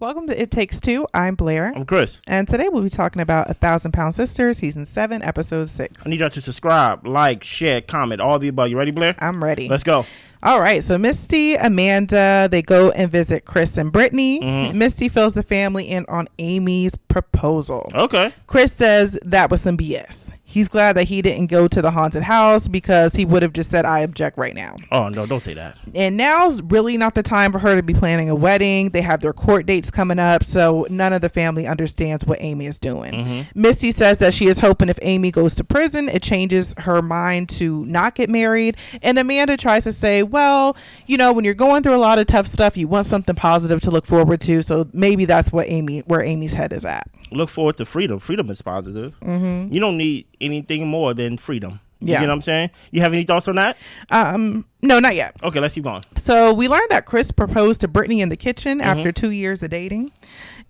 Welcome to It Takes Two. I'm Blair. I'm Chris. And today we'll be talking about 1,000-Pound Sisters, Season 7, Episode 6. I need y'all to subscribe, like, share, comment, all the above. You ready, Blair? I'm ready. Let's go. All right. So Misty, Amanda, they go and visit Chris and Brittany. Mm-hmm. Misty fills the family in on Amy's proposal. Okay. Chris says that was some BS. He's glad that he didn't go to the haunted house because he would have just said, I object right now. Oh, no, don't say that. And now's really not the time for her to be planning a wedding. They have their court dates coming up, so none of the family understands what Amy is doing. Mm-hmm. Misty says that she is hoping if Amy goes to prison, it changes her mind to not get married. And Amanda tries to say, well, you know, when you're going through a lot of tough stuff, you want something positive to look forward to. So maybe that's where Amy's head is at. Look forward to freedom. Freedom is positive. Mm-hmm. You don't need anything more than freedom. Yeah. You know what I'm saying? You have any thoughts on that? No, not yet. Okay, let's keep going. So we learned that Chris proposed to Brittany in the kitchen after 2 years of dating.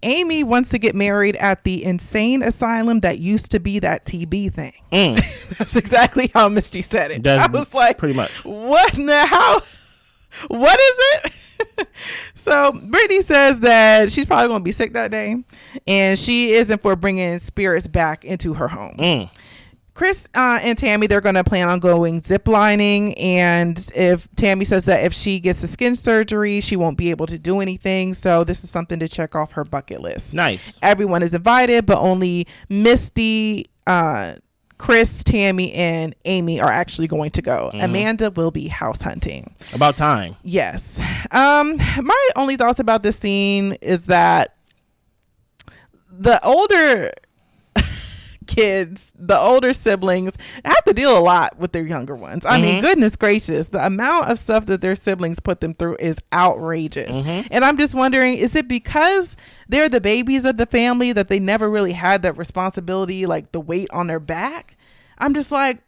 Amy wants to get married at the insane asylum that used to be that TB thing. That's exactly how Misty said it. I was like, pretty much. What now? What is it? So Brittany says that she's probably going to be sick that day, and she isn't for bringing spirits back into her home. Chris and Tammy, they're going to plan on going ziplining, and if Tammy says that if she gets a skin surgery, she won't be able to do anything, so this is something to check off her bucket list. Nice. Everyone is invited, but only Misty, Chris, Tammy, and Amy are actually going to go. Amanda will be house hunting. About time. Yes. My only thoughts about this scene is that the older kids, the older siblings, have to deal a lot with their younger ones. I mean, goodness gracious, the amount of stuff that their siblings put them through is outrageous. And I'm just wondering, is it because they're the babies of the family that they never really had that responsibility, like the weight on their back? I'm just like,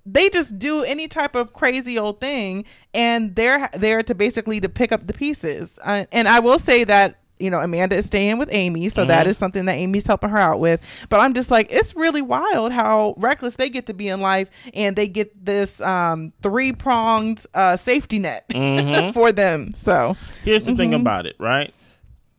they just do any type of crazy old thing, and they're there to basically to pick up the pieces. And I will say that, you know, Amanda is staying with Amy, so that is something that Amy's helping her out with. But I'm just like, it's really wild how reckless they get to be in life, and they get this three-pronged safety net for them. So here's the thing about it, right?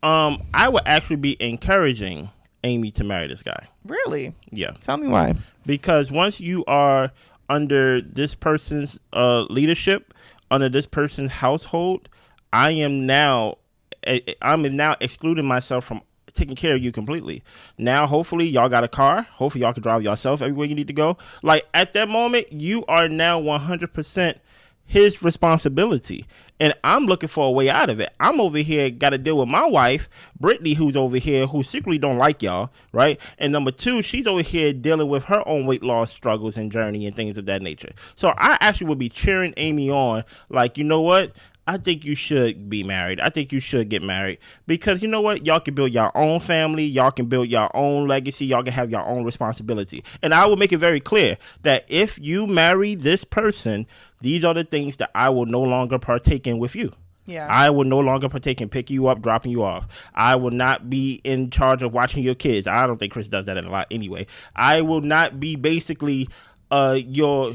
I would actually be encouraging Amy to marry this guy. Really? Yeah. Tell me why. Because once you are under this person's leadership, under this person's household, I'm now excluding myself from taking care of you completely. Now, hopefully, y'all got a car. Hopefully, y'all can drive yourself everywhere you need to go. Like, at that moment, you are now 100% his responsibility. And I'm looking for a way out of it. I'm over here, got to deal with my wife, Brittany, who's over here, who secretly don't like y'all, right? And number two, she's over here dealing with her own weight loss struggles and journey and things of that nature. So I actually would be cheering Amy on, like, you know what? I think you should be married. I think you should get married because you know what? Y'all can build your own family. Y'all can build your own legacy. Y'all can have your own responsibility. And I will make it very clear that if you marry this person, these are the things that I will no longer partake in with you. Yeah. I will no longer partake in picking you up, dropping you off. I will not be in charge of watching your kids. I don't think Chris does that a lot anyway. I will not be basically your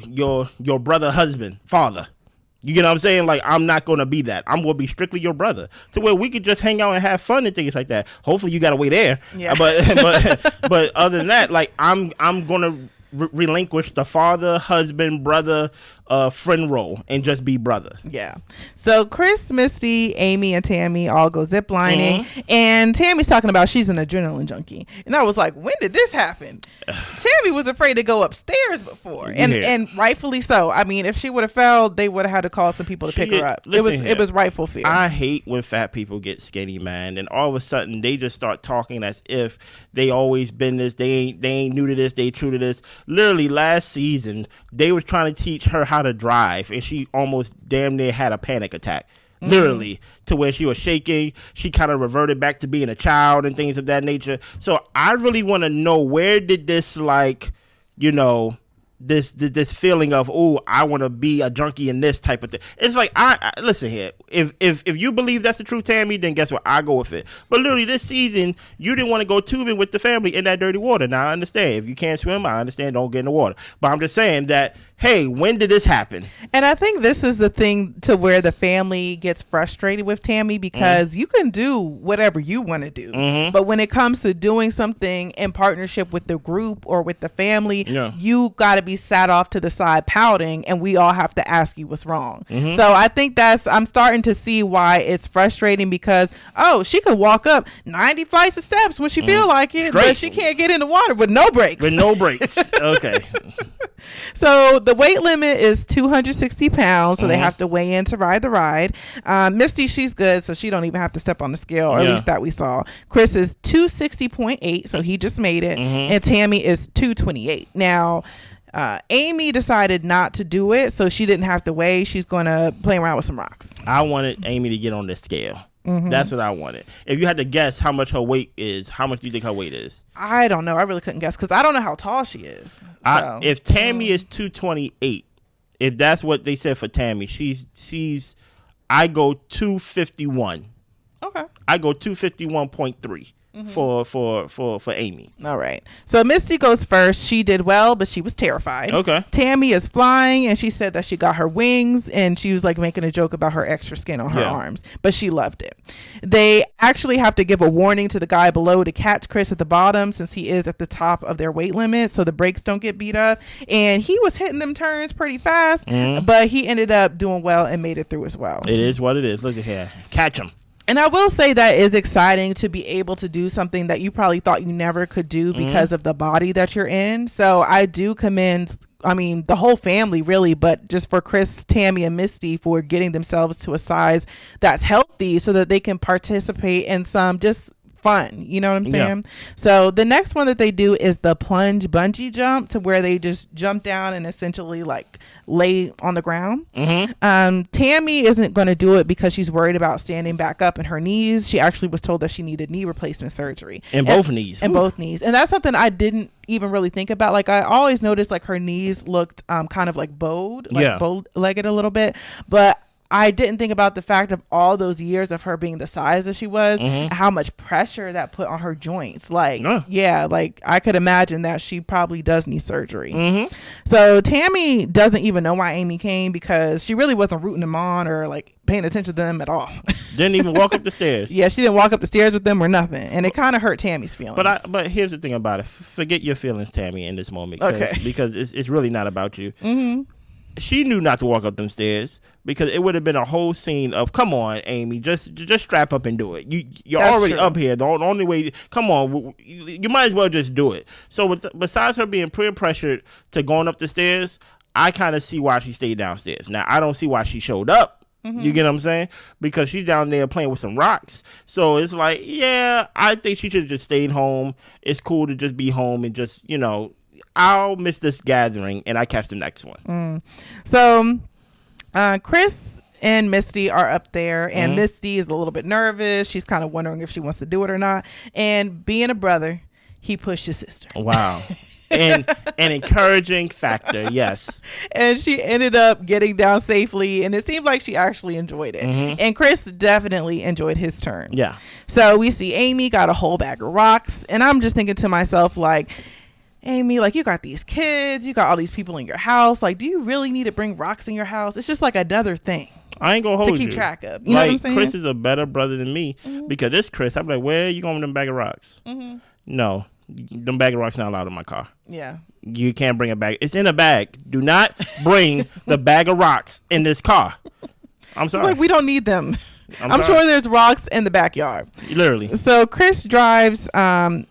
brother, husband, father. You get what I'm saying? Like, I'm not going to be that. I'm going to be strictly your brother to where we could just hang out and have fun and things like that. Hopefully you got a way there. Yeah. But other than that, like, I'm going to relinquish the father, husband, brother, friend role and just be brother. Yeah. So Chris, Misty, Amy, and Tammy all go ziplining, and Tammy's talking about she's an adrenaline junkie, and I was like, when did this happen? Tammy was afraid to go upstairs before, and rightfully so. I mean, if she would have fell, they would have had to call some people to pick her up. It was rightful fear. I hate when fat people get skinny, man, and all of a sudden they just start talking as if they always been this. They ain't new to this. They true to this. Literally last season, they was trying to teach her how to drive, and she almost damn near had a panic attack. Literally, to where she was shaking. She kind of reverted back to being a child and things of that nature. So I really want to know, where did this, like, you know, this feeling of, oh, I want to be a junkie in this type of thing. It's like, I listen here. If you believe that's the truth, Tammy, then guess what? I go with it. But literally this season, you didn't want to go tubing with the family in that dirty water. Now I understand if you can't swim, I understand. Don't get in the water. But I'm just saying that hey, when did this happen? And I think this is the thing to where the family gets frustrated with Tammy, because you can do whatever you want to do. But when it comes to doing something in partnership with the group or with the family, you got to be sat off to the side pouting, and we all have to ask you what's wrong. So I think I'm starting to see why it's frustrating, because, she could walk up 90 flights of steps when she feel like it, Straight. but she can't get in the water with no brakes. With no brakes. Okay. So the weight limit is 260 pounds, so they have to weigh in to ride the ride. Misty, she's good, so she don't even have to step on the scale, or at least that we saw. Chris is 260.8, so he just made it. And Tammy is 228. Now, Amy decided not to do it, so she didn't have to weigh. She's going to play around with some rocks. I wanted Amy to get on the scale. That's what I wanted. If you had to guess how much her weight is, how much do you think her weight is? I don't know. I really couldn't guess, because I don't know how tall she is. So. If Tammy is 228, if that's what they said for Tammy, I go 251. Okay. I go 251.3 for Amy. All right. So Misty goes first. She did well, but she was terrified. Okay. Tammy is flying, and she said that she got her wings, and she was like making a joke about her extra skin on her arms, but she loved it. They actually have to give a warning to the guy below to catch Chris at the bottom, since he is at the top of their weight limit, so the brakes don't get beat up. And he was hitting them turns pretty fast, but he ended up doing well and made it through as well. It is what it is. Look at here. Catch him. And I will say that is exciting to be able to do something that you probably thought you never could do because of the body that you're in. So I do commend, the whole family really, but just for Chris, Tammy, and Misty for getting themselves to a size that's healthy so that they can participate in some just fun. You know what I'm saying? So the next one that they do is the plunge bungee jump, to where they just jump down and essentially like lay on the ground. Tammy isn't going to do it because she's worried about standing back up in her knees. She actually was told that she needed knee replacement surgery in both knees. And that's something I didn't even really think about. Like, I always noticed like her knees looked kind of like bowed, like bow-legged a little bit, but I didn't think about the fact of all those years of her being the size that she was, and how much pressure that put on her joints. Like, like I could imagine that she probably does need surgery. So Tammy doesn't even know why Amy came, because she really wasn't rooting them on or like paying attention to them at all. Didn't even walk up the stairs. Yeah, she didn't walk up the stairs with them or nothing, and it kind of hurt Tammy's feelings. But here's the thing about it: forget your feelings, Tammy, in this moment, okay, because it's really not about you. She knew not to walk up them stairs, because it would have been a whole scene of, come on, Amy, just strap up and do it. You're That's already true. Up here. The only way, come on, you might as well just do it. So besides her being peer pressured to going up the stairs, I kind of see why she stayed downstairs. Now, I don't see why she showed up. You get what I'm saying? Because she's down there playing with some rocks. So it's like, I think she should have just stayed home. It's cool to just be home and just, I'll miss this gathering and I catch the next one. So Chris and Misty are up there, and Misty is a little bit nervous. She's kind of wondering if she wants to do it or not. And being a brother, he pushed his sister. Wow. And an encouraging factor, yes. And she ended up getting down safely, and it seemed like she actually enjoyed it. And Chris definitely enjoyed his turn. Yeah. So we see Amy got a whole bag of rocks, and I'm just thinking to myself, like, Amy, like, you got these kids, you got all these people in your house. Like, do you really need to bring rocks in your house? It's just like another thing. I ain't gonna hold you. To keep track of. You know what I'm saying? Chris is a better brother than me, because this Chris, I'm like, where you going with them bag of rocks? No, them bag of rocks not allowed in my car. Yeah. You can't bring a bag. It's in a bag. Do not bring the bag of rocks in this car. I'm sorry. It's like, we don't need them. I'm sure there's rocks in the backyard. Literally. So Chris drives,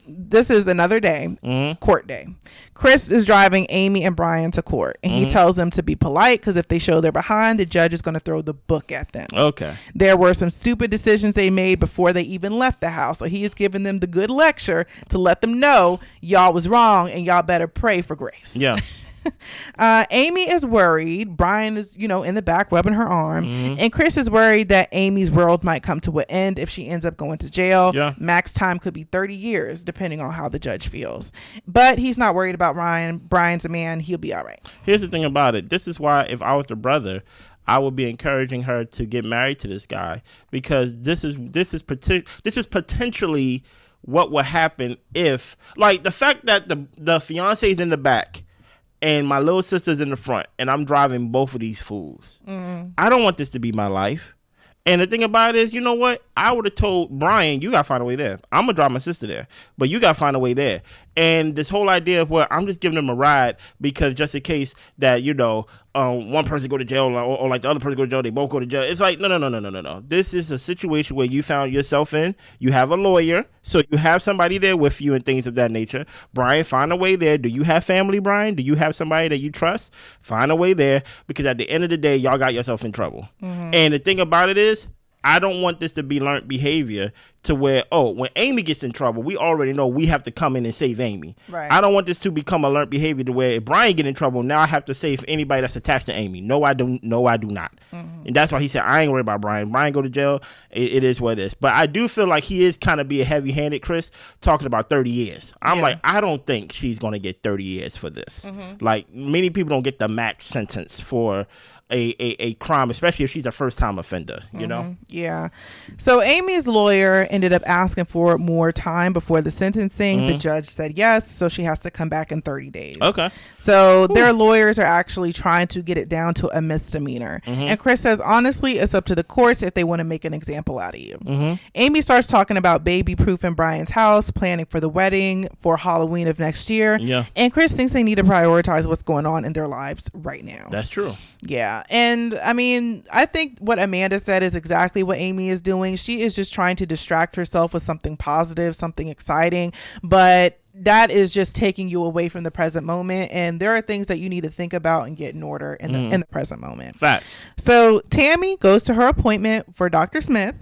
this is another day, court day. Chris is driving Amy and Brian to court, and he tells them to be polite, because if they show they're behind, the judge is going to throw the book at them. Okay. There were some stupid decisions they made before they even left the house, so he is giving them the good lecture to let them know y'all was wrong and y'all better pray for grace. Yeah. Amy is worried. Brian is, in the back rubbing her arm. And Chris is worried that Amy's world might come to an end if she ends up going to jail. Yeah. Max time could be 30 years, depending on how the judge feels. But he's not worried about Brian. Brian's a man. He'll be all right. Here's the thing about it. This is why, if I was the brother, I would be encouraging her to get married to this guy, because this is potentially what would happen if, like, the fact that the fiance is in the back and my little sister's in the front, and I'm driving both of these fools. I don't want this to be my life. And the thing about it is, you know what? I would have told Brian, you got to find a way there. I'm going to drive my sister there, but you got to find a way there. And this whole idea of, well, I'm just giving them a ride because just in case that, you know, one person go to jail or like the other person go to jail, they both go to jail. It's like, no. This is a situation where you found yourself in. You have a lawyer, so you have somebody there with you and things of that nature. Brian, find a way there. Do you have family, Brian? Do you have somebody that you trust? Find a way there, because at the end of the day, y'all got yourself in trouble. And the thing about it is, I don't want this to be learned behavior to where, when Amy gets in trouble, we already know we have to come in and save Amy. Right. I don't want this to become a learned behavior to where if Brian get in trouble, now I have to save anybody that's attached to Amy. No, I do not. And that's why he said, I ain't worried about Brian. Brian go to jail. It is what it is. But I do feel like he is kind of being heavy-handed, Chris, talking about 30 years. I'm like, I don't think she's going to get 30 years for this. Like, many people don't get the max sentence for a crime, especially if she's a first-time offender, you know? Yeah. So Amy's lawyer ended up asking for more time before the sentencing. The judge said yes, so she has to come back in 30 days. Okay. So their lawyers are actually trying to get it down to a misdemeanor. And Chris says, honestly, it's up to the courts if they want to make an example out of you. Amy starts talking about baby proof in Brian's house, planning for the wedding for Halloween of next year. Yeah. And Chris thinks they need to prioritize what's going on in their lives right now. That's true. Yeah. And I mean, I think what Amanda said is exactly what Amy is doing. She is just trying to distract herself with something positive, something exciting, but that is just taking you away from the present moment. And there are things that you need to think about and get in order in the present moment. Fact. So Tammy goes to her appointment for Dr. Smith.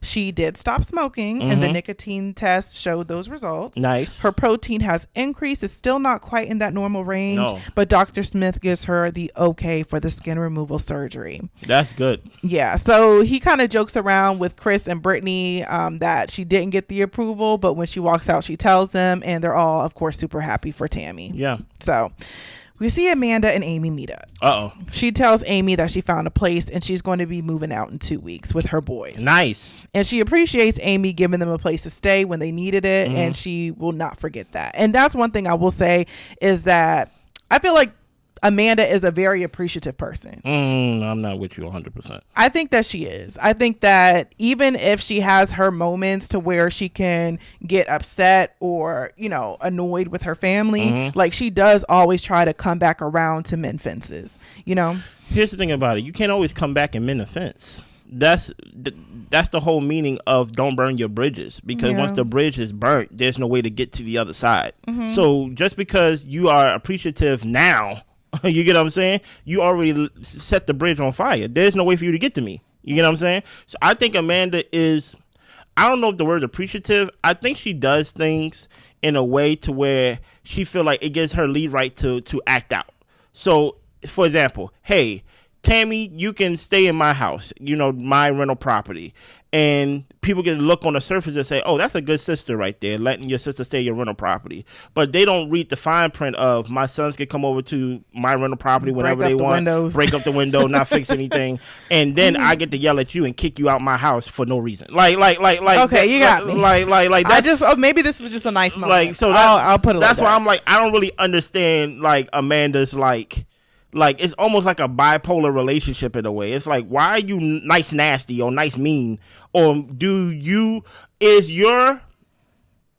She did stop smoking, and the nicotine test showed those results. Nice. Her protein has increased. It's still not quite in that normal range, No. but Dr. Smith gives her the okay for the skin removal surgery. That's good. Yeah, so he kind of jokes around with Chris and Brittany that she didn't get the approval, but when she walks out, she tells them, and they're all, of course, super happy for Tammy. Yeah. So we see Amanda and Amy meet up. Uh-oh. She tells Amy that she found a place and she's going to be moving out in 2 weeks with her boys. Nice. And she appreciates Amy giving them a place to stay when they needed it, and she will not forget that. And that's one thing I will say is that I feel like Amanda is a very appreciative person. I'm not with you 100%. I think that she is. I think that even if she has her moments to where she can get upset or, you know, annoyed with her family, like she does always try to come back around to mend fences, you know? Here's the thing about it. You can't always come back and mend a fence. That's the whole meaning of don't burn your bridges, because once the bridge is burnt, there's no way to get to the other side. So just because you are appreciative now, you get what I'm saying? You already set the bridge on fire. There's no way for you to get to me. You get what I'm saying? So I think Amanda is, I don't know if the word's appreciative. I think she does things in a way to where she feel like it gives her lead right to act out. So, for example, hey, Tammy, you can stay in my house, you know, my rental property. And people get a look on the surface and say, oh, that's a good sister right there, letting your sister stay in your rental property. But they don't read the fine print of my sons can come over to my rental property whenever they want, break up the window, not fix anything. And then I get to yell at you and kick you out my house for no reason. Like, okay, you got me. Like, I just, maybe this was just a nice moment. Like, so I'll put it that's like why that. I'm like, I don't really understand, like, Amanda's, like it's almost like a bipolar relationship in a way. It's like, why are you nice nasty or nice mean? Or is your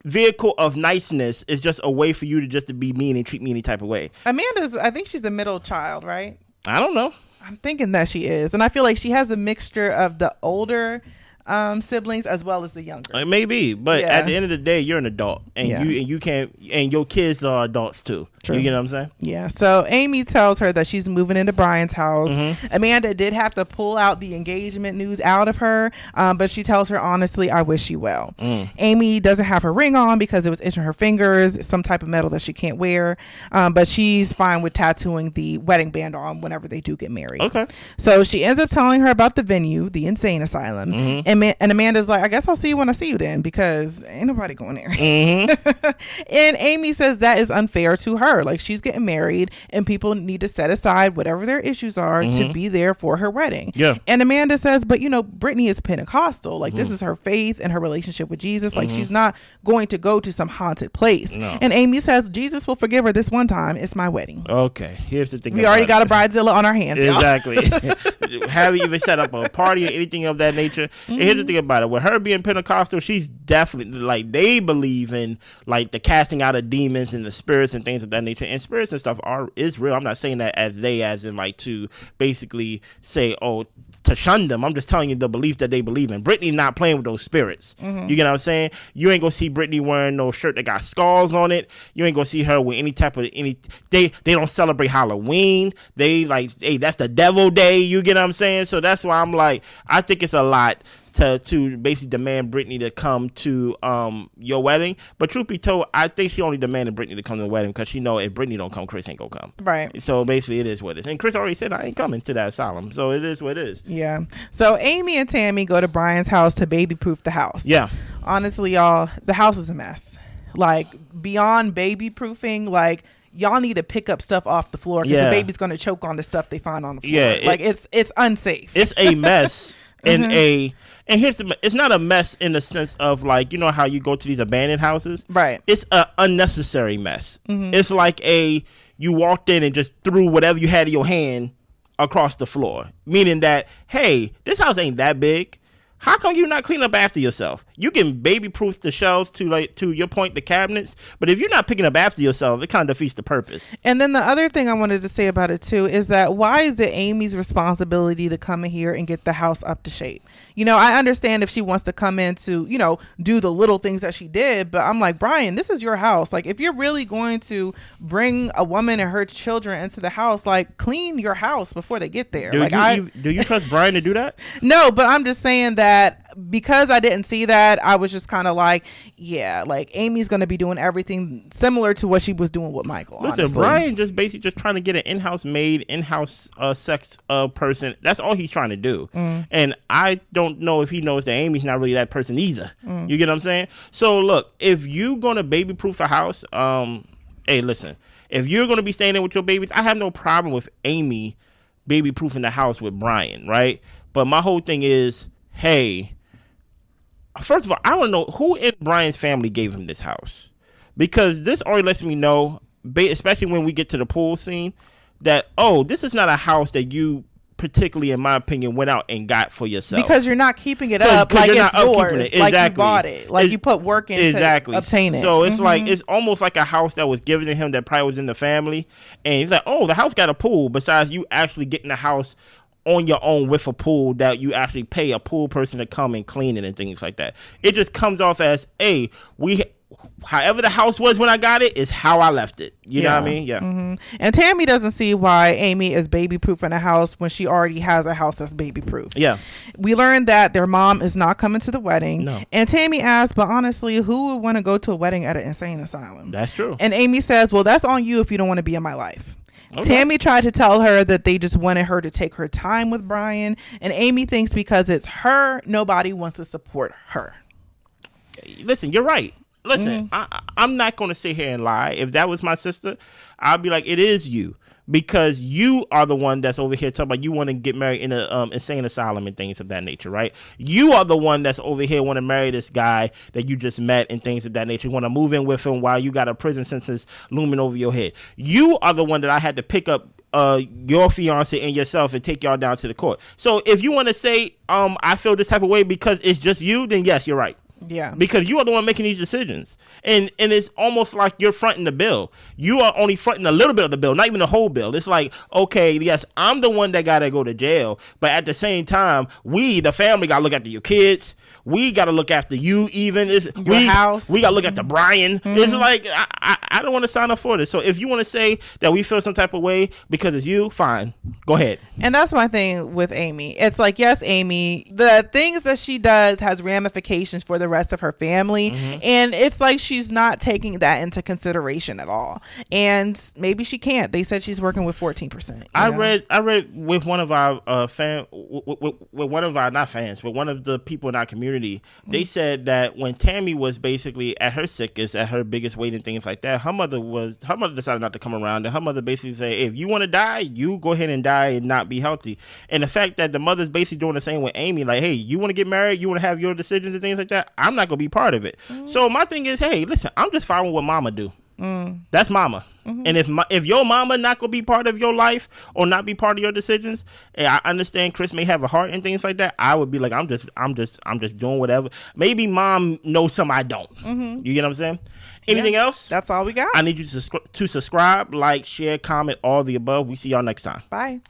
vehicle of niceness is just a way for you to be mean and treat me any type of way? Amanda's, I think she's the middle child, right? I don't know. I'm thinking that she is. And I feel like she has a mixture of the older siblings as well as the younger. It may be, but at the end of the day, you're an adult, and you can't, and your kids are adults too. True. You get what I'm saying? Yeah. So Amy tells her that she's moving into Brian's house. Amanda did have to pull out the engagement news out of her, but she tells her honestly, I wish you well. Amy doesn't have her ring on because it was itching her fingers, some type of metal that she can't wear, but she's fine with tattooing the wedding band on whenever they do get married. Okay. So she ends up telling her about the venue, the insane asylum, and And Amanda's like, I guess I'll see you when I see you then, because ain't nobody going there. And Amy says that is unfair to her. Like, she's getting married and people need to set aside whatever their issues are to be there for her wedding. Yeah. And Amanda says, but Brittany is Pentecostal. Like, this is her faith and her relationship with Jesus. Like, she's not going to go to some haunted place. No. And Amy says, Jesus will forgive her this one time. It's my wedding. Okay. Here's the thing. We already got a bridezilla on our hands. Exactly. Haven't even set up a party or anything of that nature. And here's the thing about it. With her being Pentecostal, she's definitely, like, they believe in, like, the casting out of demons and the spirits and things of that nature. And spirits and stuff is real. I'm not saying that as in, like, to basically say, oh, to shun them. I'm just telling you the belief that they believe in. Brittany not playing with those spirits. You get what I'm saying? You ain't gonna see Brittany wearing no shirt that got skulls on it. You ain't gonna see her with any type of they don't celebrate Halloween. They like, hey, that's the devil day. You get what I'm saying? So that's why I'm like, I think it's a lot to basically demand Brittany to come to your wedding. But truth be told, I think she only demanded Brittany to come to the wedding because she know if Brittany don't come, Chris ain't gonna come. Right. So basically it is what it is. And Chris already said I ain't coming to that asylum. So it is what it is. Yeah. So Amy and Tammy go to Brian's house to baby proof the house. Yeah. Honestly, y'all, the house is a mess. Like, beyond baby proofing, like, y'all need to pick up stuff off the floor because the baby's going to choke on the stuff they find on the floor. Yeah, like, it's unsafe. It's a mess. And here's it's not a mess in the sense of, like, you know how you go to these abandoned houses, right? It's a unnecessary mess. It's like you walked in and just threw whatever you had in your hand across the floor, meaning that, hey, this house ain't that big. How come you not clean up after yourself? You can baby proof the shelves to your point, the cabinets, but if you're not picking up after yourself, it kind of defeats the purpose. And then the other thing I wanted to say about it too is that why is it Amy's responsibility to come in here and get the house up to shape? I understand if she wants to come in to, do the little things that she did, but I'm like, Brian, this is your house. Like, if you're really going to bring a woman and her children into the house, like, clean your house before they get there. Do you trust Brian to do that? No, but I'm just saying that because I didn't see that, I was just kind of like, yeah, like, Amy's going to be doing everything similar to what she was doing with Michael. Listen, honestly. Brian just basically just trying to get an in-house maid, in-house sex person. That's all he's trying to do. And I don't know if he knows that Amy's not really that person either. You get what I'm saying? So look, if you going to baby proof a house, hey, listen, if you're going to be staying in with your babies, I have no problem with Amy baby proofing the house with Brian, right? But my whole thing is, hey, first of all, I want to know who in Brian's family gave him this house, because this already lets me know, especially when we get to the pool scene, that, oh, this is not a house that you particularly, in my opinion, went out and got for yourself, because you're not keeping it up like it's yours. Exactly. Like you bought it, like you put work in to obtain it. So it's like, it's almost like a house that was given to him that probably was in the family, and he's like, oh, the house got a pool, besides you actually getting the house on your own with a pool that you actually pay a pool person to come and clean it and things like that. It just comes off as, hey, however the house was when I got it is how I left it. You know what I mean? Yeah. And Tammy doesn't see why Amy is baby proof in a house when she already has a house that's baby proof. Yeah. We learned that their mom is not coming to the wedding. No. And Tammy asks, but honestly, who would want to go to a wedding at an insane asylum? That's true. And Amy says, well, that's on you if you don't want to be in my life. Okay. Tammy tried to tell her that they just wanted her to take her time with Brian, and Amy thinks because it's her, nobody wants to support her. Listen, you're right. Listen, I'm not going to sit here and lie. If that was my sister, I'd be like, it is you. Because you are the one that's over here talking about you want to get married in an insane asylum and things of that nature, right? You are the one that's over here want to marry this guy that you just met and things of that nature. You want to move in with him while you got a prison sentence looming over your head. You are the one that I had to pick up your fiance and yourself and take y'all down to the court. So if you want to say I feel this type of way because it's just you, then yes, you're right. Yeah. Because you are the one making these decisions. And it's almost like you're fronting the bill. You are only fronting a little bit of the bill, not even the whole bill. It's like, okay, yes, I'm the one that got to go to jail. But at the same time, we, the family, got to look after your kids. We got to look after you even. House. We got to look after Brian. It's like, I don't want to sign up for this. So if you want to say that we feel some type of way because it's you, fine. Go ahead. And that's my thing with Amy. It's like, yes, Amy, the things that she does has ramifications for the rest rest of her family. And it's like she's not taking that into consideration at all. And maybe she can't. They said she's working with 14%. I read with one of our with one of our, not fans, but one of the people in our community. They said that when Tammy was basically at her sickest, at her biggest weight and things like that, her mother decided not to come around, and her mother basically said, if you want to die, you go ahead and die and not be healthy. And the fact that the mother's basically doing the same with Amy, like, hey, you want to get married, you want to have your decisions and things like that, I'm not gonna be part of it. So my thing is, hey, listen, I'm just following what mama do. That's mama. And if your mama not gonna be part of your life or not be part of your decisions, and I understand Chris may have a heart and things like that, I would be like, I'm just doing whatever. Maybe mom knows some I don't. You get what I'm saying? Anything else? That's all we got. I need you to subscribe, like, share, comment, all the above. We see y'all next time. Bye.